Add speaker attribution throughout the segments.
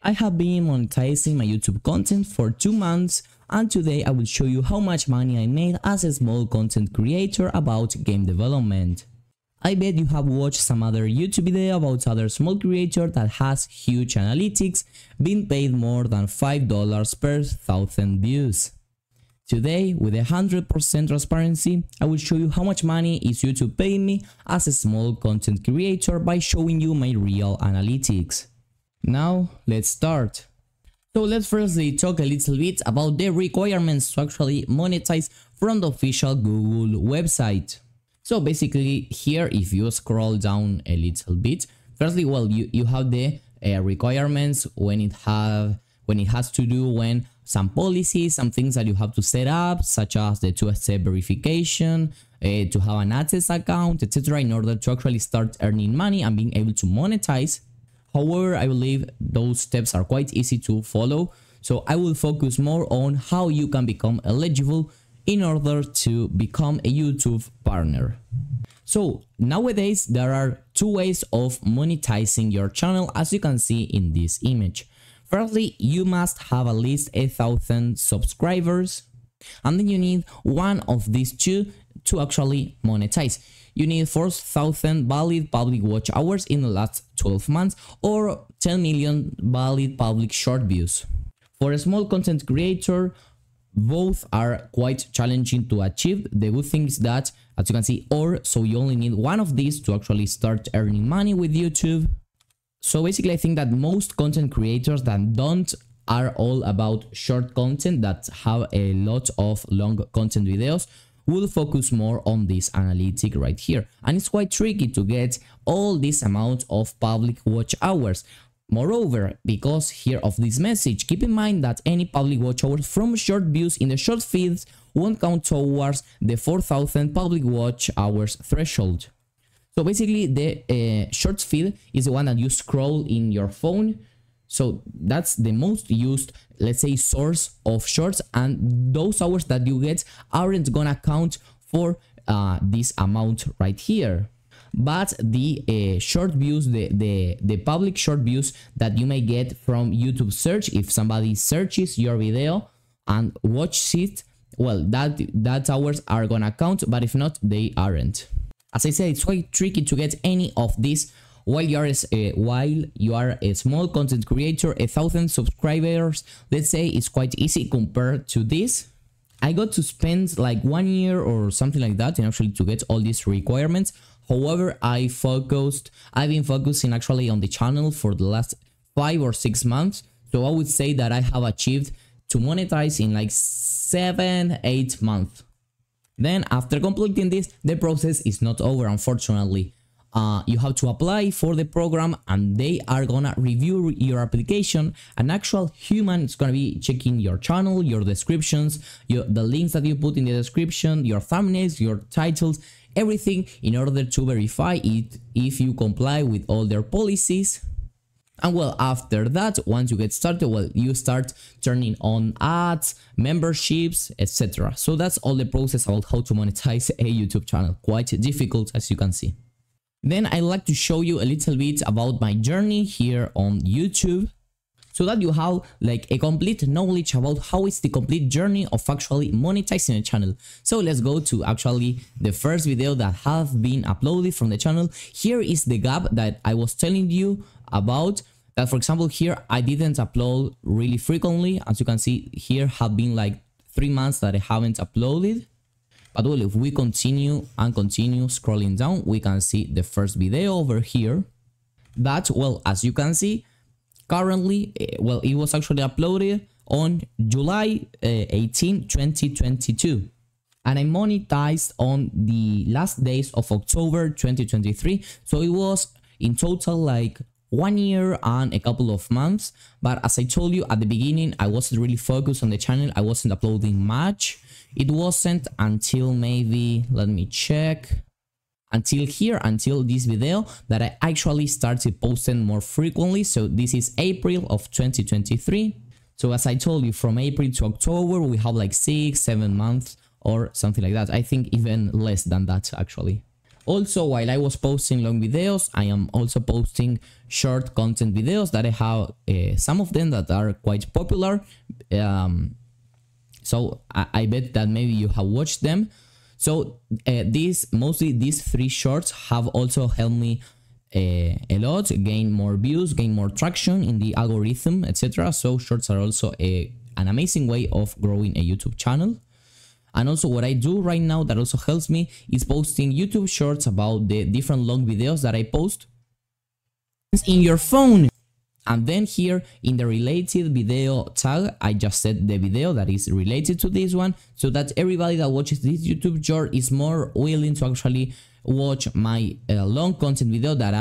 Speaker 1: I have been monetizing my YouTube content for 2 months, and today I will show you how much money I made as a small content creator about game development. I bet you have watched some other YouTube video about other small creator that has huge analytics, being paid more than $5 per 1,000 views. Today, with 100% transparency, I will show you how much money is YouTube paying me as a small content creator by showing you my real analytics. Now, let's start. So let's firstly talk a little bit about the requirements to actually monetize from the official Google website. So basically here, if you scroll down a little bit, firstly, well, you have the requirements when it has to do when some policies, some things that you have to set up, such as the two-step verification, to have an AdSense account, etc., in order to actually start earning money and being able to monetize. However, I believe those steps are quite easy to follow, so I will focus more on how you can become eligible in order to become a YouTube partner. So nowadays there are two ways of monetizing your channel, as you can see in this image. Firstly, you must have at least 1,000 subscribers, and then you need one of these two to actually monetize. You need 4,000 valid public watch hours in the last 12 months or 10 million valid public short views. For a small content creator, both are quite challenging to achieve. The good thing is that, as you can see, so you only need one of these to actually start earning money with YouTube. So basically, I think that most content creators that don't are all about short content, that have a lot of long content videos, will focus more on this analytic right here. And it's quite tricky to get all this amount of public watch hours. Moreover, because here of this message, keep in mind that any public watch hours from short views in the short feeds won't count towards the 4,000 public watch hours threshold. So basically, the shorts feed is the one that you scroll in your phone. So that's the most used, let's say, source of shorts, and those hours that you get aren't gonna count for this amount right here. But the short views, the public short views that you may get from YouTube search, if somebody searches your video and watches it, well, that hours are gonna count, but if not, they aren't. As I said, it's quite tricky to get any of these while you are a small content creator. 1,000 subscribers, let's say, it's quite easy compared to this. I got to spend like 1 year or something like that in actually to get all these requirements. However, I've been focusing actually on the channel for the last 5 or 6 months. So I would say that I have achieved to monetize in like 7-8 months. Then after completing this, the process is not over, unfortunately. You have to apply for the program and they are gonna review your application. An actual human is gonna be checking your channel, your descriptions, the links that you put in the description, your thumbnails, your titles, everything, in order to verify it if you comply with all their policies. And well, after that, once you get started, well, you start turning on ads, memberships, etc. So that's all the process about how to monetize a YouTube channel. Quite difficult, as you can see. Then I'd like to show you a little bit about my journey here on YouTube, so that you have like a complete knowledge about how is the complete journey of actually monetizing a channel. So let's go to actually the first video that have been uploaded from the channel. Here is the gap that I was telling you about. That, for example, here I didn't upload really frequently. As you can see, here have been like 3 months that I haven't uploaded. But well, if we continue scrolling down, we can see the first video over here. That, well, as you can see, currently, well, it was actually uploaded on July 18, 2022. And I monetized on the last days of October 2023. So it was in total like 1 year and a couple of months. But as I told you at the beginning, I wasn't really focused on the channel. I wasn't uploading much. It wasn't until maybe, let me check, until this video that I actually started posting more frequently. So this is April of 2023. So as I told you, from April to October, we have like 6-7 months or something like that. I think even less than that, actually. Also, while I was posting long videos, I am also posting short content videos that I have some of them that are quite popular. So I bet that maybe you have watched them. So mostly these 3 shorts have also helped me a lot, gain more views, gain more traction in the algorithm, etc. So shorts are also an amazing way of growing a YouTube channel. And also what I do right now that also helps me is posting YouTube shorts about the different long videos that I post in your phone. And then here in the related video tag, I just set the video that is related to this one, so that everybody that watches this YouTube short is more willing to actually watch my long content video that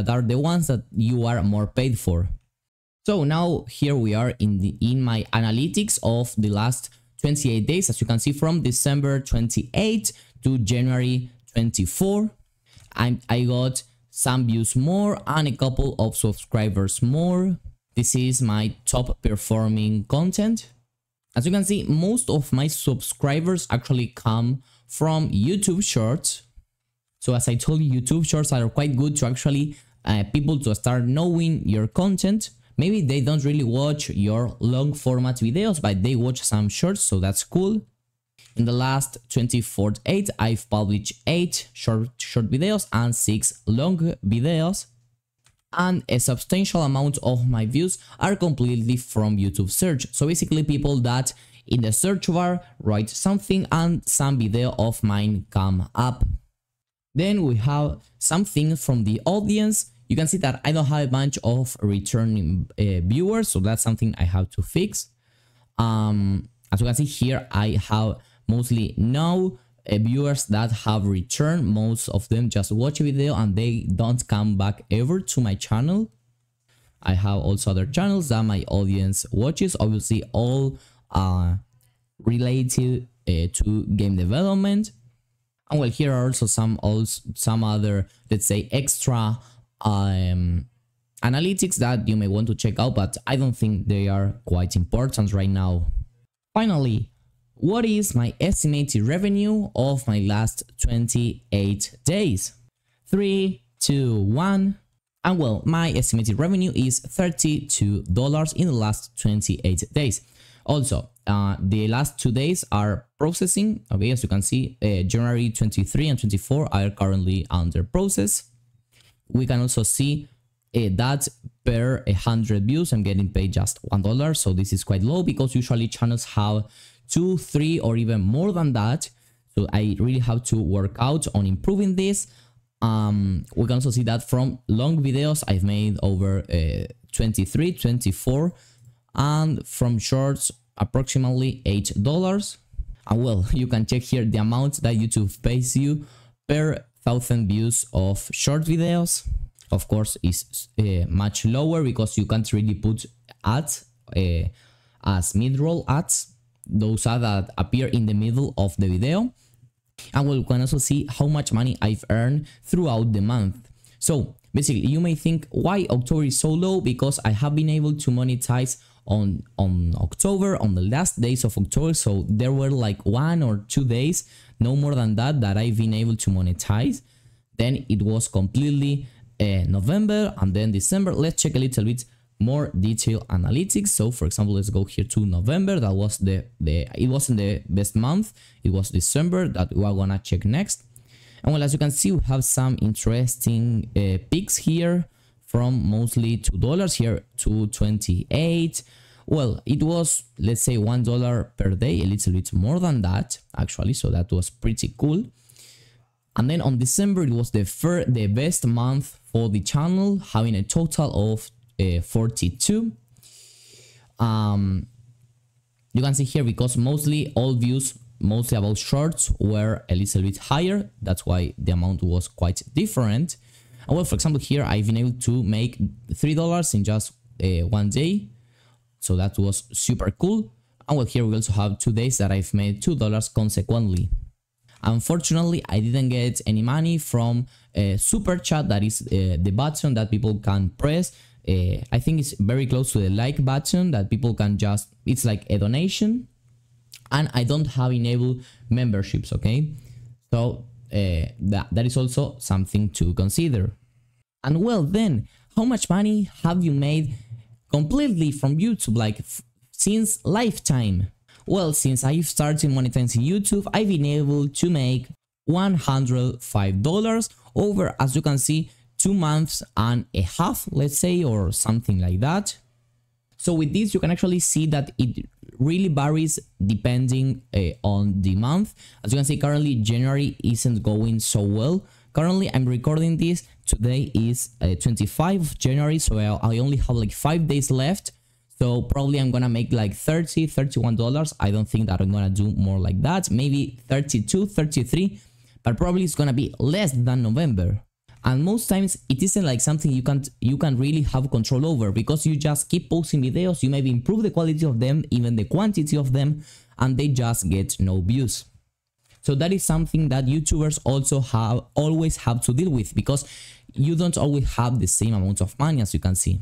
Speaker 1: are the ones that you are more paid for. So now here we are in my analytics of the last 28 days, as you can see, from December 28 to January 24. I got some views more and a couple of subscribers more. This is my top performing content. As you can see, most of my subscribers actually come from YouTube shorts. So as I told you, YouTube shorts are quite good to actually people to start knowing your content. Maybe they don't really watch your long format videos, but they watch some shorts, so that's cool. In the last 24 days, I've published 8 short videos and 6 long videos. And a substantial amount of my views are completely from YouTube search. So basically people that in the search bar write something and some video of mine come up. Then we have something from the audience. You can see that I don't have a bunch of returning viewers, so that's something I have to fix. As you can see here, I have mostly no viewers that have returned. Most of them just watch a video and they don't come back ever to my channel. I have also other channels that my audience watches, obviously all related to game development. And well, here are also some other, let's say, extra analytics that you may want to check out, but I don't think they are quite important right now. Finally, what is my estimated revenue of my last 28 days? 3, 2, 1. And well, my estimated revenue is $32 in the last 28 days. Also, the last 2 days are processing. Okay, as you can see, January 23 and 24 are currently under process. We can also see that per 100 views, I'm getting paid just $1. So this is quite low because usually channels have 2, 3, or even more than that. So I really have to work out on improving this. We can also see that from long videos, I've made over 23, 24, and from shorts, approximately $8. And well, you can check here the amount that YouTube pays you per 1,000 views of short videos. Of course, is much lower because you can't really put ads as mid-roll ads. Those are that appear in the middle of the video. And we can also see how much money I've earned throughout the month. So basically, you may think why October is so low, because I have been able to monetize on October, on the last days of October. So there were like 1 or 2 days, no more than that I've been able to monetize. Then it was completely November and then December. Let's check a little bit more detailed analytics. So for example, let's go here to November. That was it wasn't the best month. It was December that we are gonna check next. And well, as you can see, we have some interesting peaks here, from mostly $2 here to 28. Well, it was, let's say, $1 per day, a little bit more than that actually, so that was pretty cool. And then on December, it was the best month for the channel, having a total of 42. You can see here, because mostly all views, mostly about shorts, were a little bit higher. That's why the amount was quite different. And well, for example, here I've been able to make $3 in just 1 day. So that was super cool. And well, here we also have 2 days that I've made $2 consequently. Unfortunately, I didn't get any money from super chat. That is the button that people can press. I think it's very close to the like button that people can just, it's like a donation. And I don't have enabled memberships, okay? So that is also something to consider. And well, then, how much money have you made completely from YouTube, like since lifetime? Well, since I started monetizing YouTube, I've been able to make $105 over, as you can see, 2 months and a half, let's say, or something like that. So with this, you can actually see that it really varies depending on the month. As you can see, currently January isn't going so well. Currently, I'm recording this. Today is 25 of January, so I only have like 5 days left. So probably I'm gonna make like $30, $31. I don't think that I'm gonna do more like that. Maybe 32, 33, but probably it's gonna be less than November. And most times it isn't like something you can really have control over, because you just keep posting videos. You maybe improve the quality of them, even the quantity of them, and they just get no views. So that is something that YouTubers also always have to deal with, because you don't always have the same amount of money, as you can see.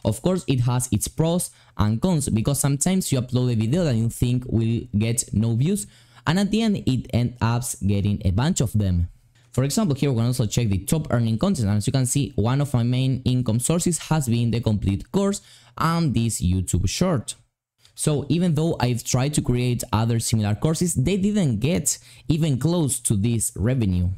Speaker 1: Of course, it has its pros and cons, because sometimes you upload a video that you think will get no views, and at the end it ends up getting a bunch of them. For example, here we can also check the top earning content, and as you can see, one of my main income sources has been the complete course and this YouTube short. So even though I've tried to create other similar courses, they didn't get even close to this revenue.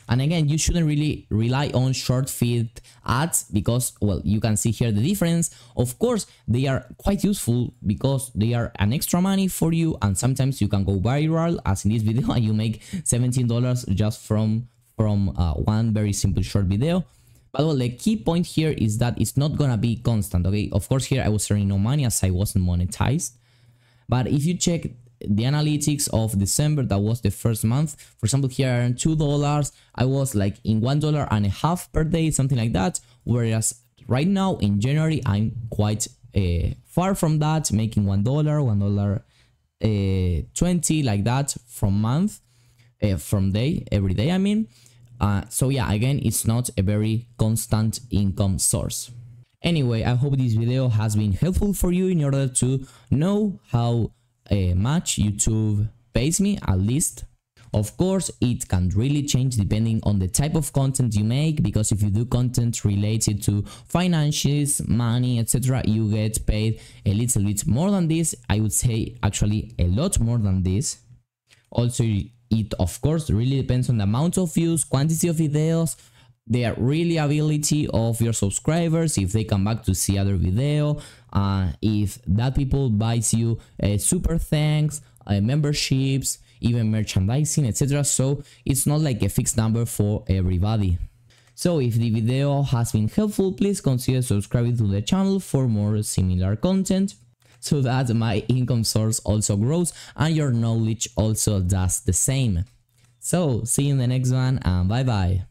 Speaker 1: And again, you shouldn't really rely on short feed ads, because, well, you can see here the difference. Of course, they are quite useful because they are an extra money for you, and sometimes you can go viral, as in this video, and you make $17 just from one very simple short video. But well, the key point here is that it's not gonna be constant, okay? Of course, here I was earning no money as I wasn't monetized. But if you check the analytics of December, that was the first month. For example, here I earned $2. I was like in $1.50 per day, something like that. Whereas right now in January, I'm quite far from that, making $1, $1.20, like that from day, every day, I mean. So yeah, again, it's not a very constant income source. Anyway, I hope this video has been helpful for you in order to know how much YouTube pays me, at least. Of course, it can really change depending on the type of content you make, because if you do content related to finances, money, etc., you get paid a little bit more than this. I would say actually a lot more than this. Also, it of course really depends on the amount of views, quantity of videos, the reliability of your subscribers, if they come back to see other video, if that people buys you super thanks, memberships, even merchandising, etc. So it's not like a fixed number for everybody. So if the video has been helpful, please consider subscribing to the channel for more similar content, so that my income source also grows and your knowledge also does the same. So see you in the next one, and bye bye.